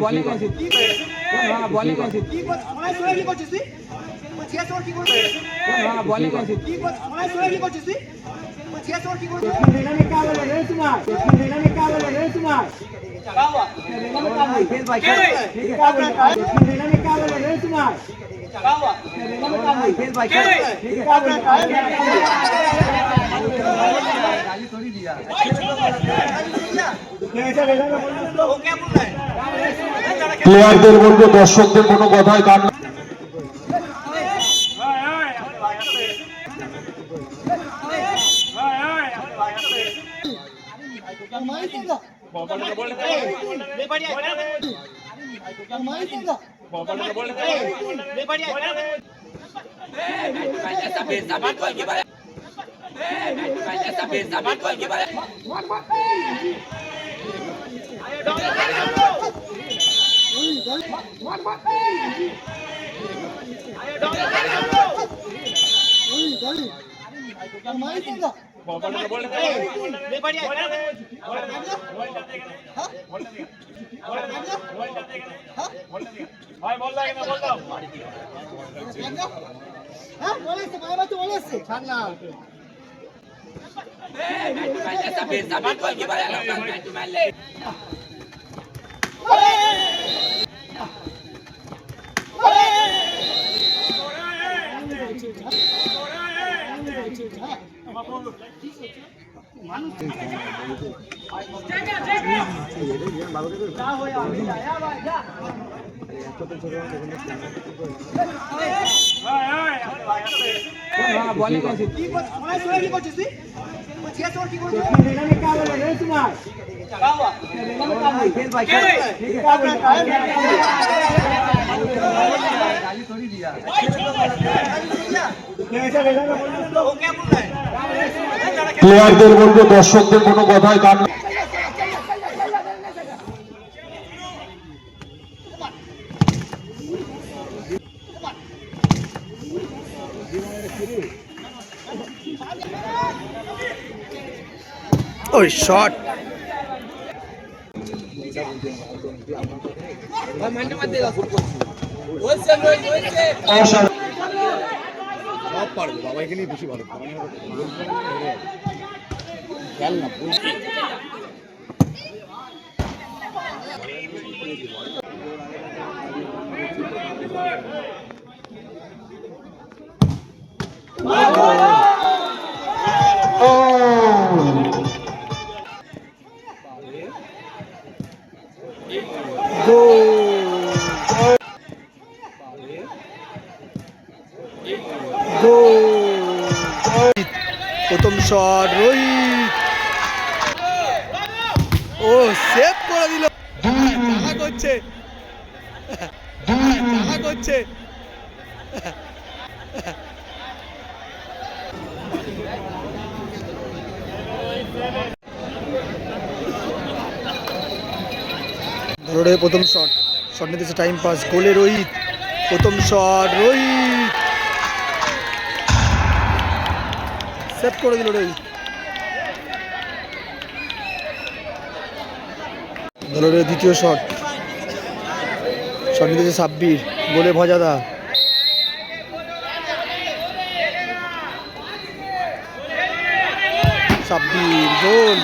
বলে গেছে বলে গেছে কি করছিস তুই? কি করছিস? বলে গেছে কি করছিস তুই? কি করছিস? ने क्या बोले रे तुम्हारा ने क्या बोले रे तुम्हारा क्या हुआ? फिर भाई ठीक है क्या बोले ने क्या बोले रे तुम्हारा क्या हुआ? फिर भाई ठीक है क्या बोले गाली थोड़ी दिया वो क्या बोल रहा है? প্লেয়ারদের বলবো দর্শকদের কোনো কথায় কান বলে গেছে কি করছিস তুই? কি করছিস? ने क्या बोले रे तुम्हारा क्या हुआ? फिर भाई ठीक है क्या बोले गाली थोड़ी दिया वो क्या बोल रहा है? প্লেয়ারদের বলবো দর্শকদের কোনো কথায় কান ওই শট সব পারবো বাবা এখানেই বেশি ভালো খেল না প্রথম শট রোহিত ও সেভ করে দিল চালা করছে চালা করছে ধরো প্রথম শট নিতেছে টাইম পাস গোলে রোহিত প্রথম শট রোহিত সেভ করে দিল রোহিত দলের দ্বিতীয় শট নিতেছে সাব্বির গোলে ভজাদা সাব্বির গোল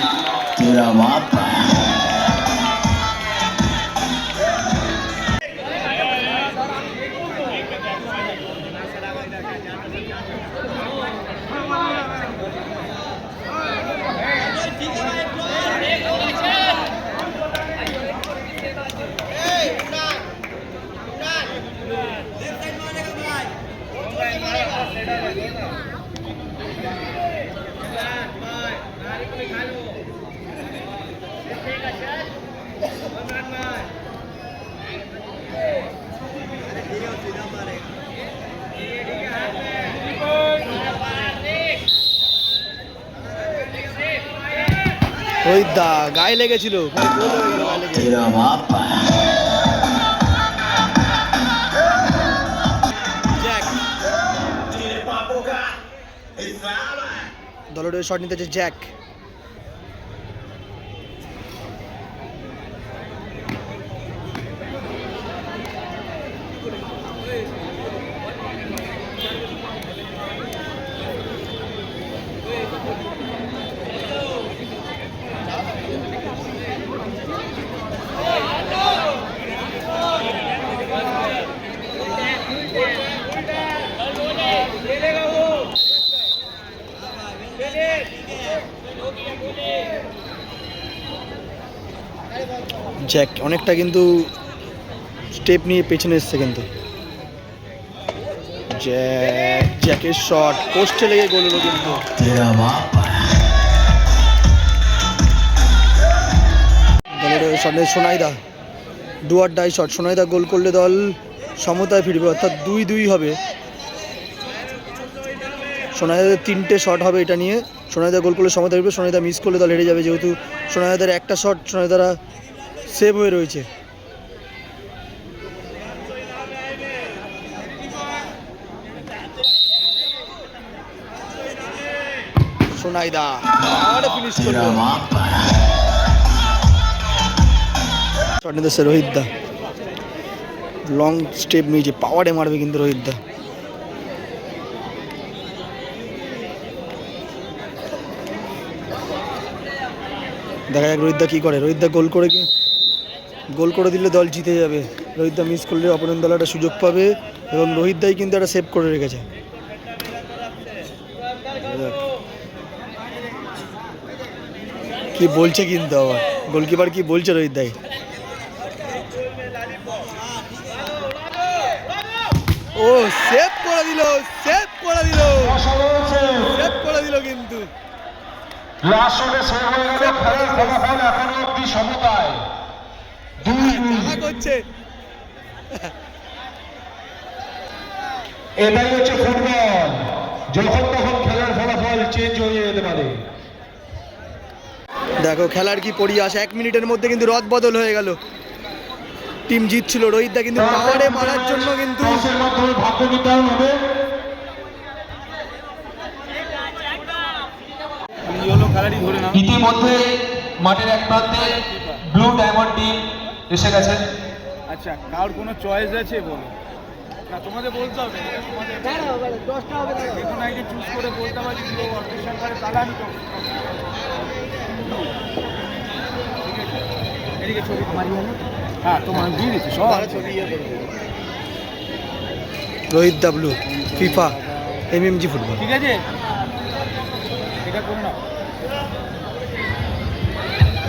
ওই দা গায়ে লেগেছিল দলের শট নিতেছে জ্যাক জ্যাক অনেকটা কিন্তু স্টেপ নিয়ে পেছনে এসছে কিন্তু জ্যাকের শট পোস্টে লেগে গোল হলো কিন্তু সোনাইদা ডুয়ার ডাই শট সোনাইদা গোল করলে দল সমতায় ফিরবে অর্থাৎ 2-2 হবে সোনাইদাদের 3টে শট হবে এটা নিয়ে সোনাইদা গোল করলে সমতায় ফিরবে সোনাইদা মিস করলে দল হেরে যাবে যেহেতু সোনাইদাদের একটা শট সোনাইদারা সেভ হয়ে রয়েছে সোনাইদা আর ফিনিশ করলো শট নিতেছে রোহিত দা লং স্টেপ নিয়েছে পাওয়ারে মারবে কিন্তু রোহিত দা দেখা যাক রোহিত দা কি করে রোহিত দা গোল করে দিলে দল জিতে যাবে রোহিত দা মিস করলে অপোনেন্ট দল একটা সুযোগ পাবে এবং রোহিত দাই কিন্তু একটা সেভ করে রেখেছে কি বলছে কিন্তু আবার গোলকিপার কি বলছে রোহিত দাই ও সেভ করে দিল কিন্তু করছে এটাই হচ্ছে ফুটবল যখন তখন খেলার ফলাফল চেঞ্জ হয়ে যেতে পারে দেখো খেলার কি পরিহাস 1 মিনিটের মধ্যে কিন্তু রদ বদল হয়ে গেল টিম জিতছিল রোহিত দা কিন্তু পাওয়ারে মারার জন্য কিন্তু ভাগ্য নির্ধারণ হবে ইতিমধ্যে মাঠের এক প্রান্তে ব্লু ডায়মন্ড টিম এসে গেছে আচ্ছা কার কোনো চয়েস আছে বলো না তোমাদের বলতে হবে দেখুন আগে চুজ করে বলতে পারি যে অর্কেশন করে তাহলে আমি এদিকে ছবি হ্যাঁ তোমার দিয়ে দিচ্ছি সব ছবি রোহিত দা ব্লু ফিফা এমএমজি ফুটবল ঠিক আছে এটা করুন না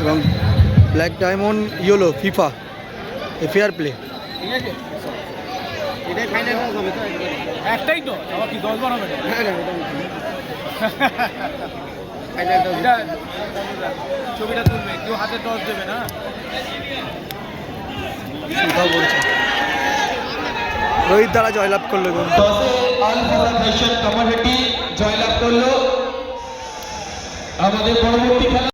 এবং black diamond yellow FIFA fair play ঠিক আছে এটাই ফাইনাল হবে তো একটাই তো আবার কি 10 বার হবে না এটা ছবিটা তুলবে কেউ হাতে টস দেবে না ফিফা বলছে রোহিত দ্বারা জয়লাভ করলো কমিটি জয়লাভ করলো আমাদের পরবর্তী খেলা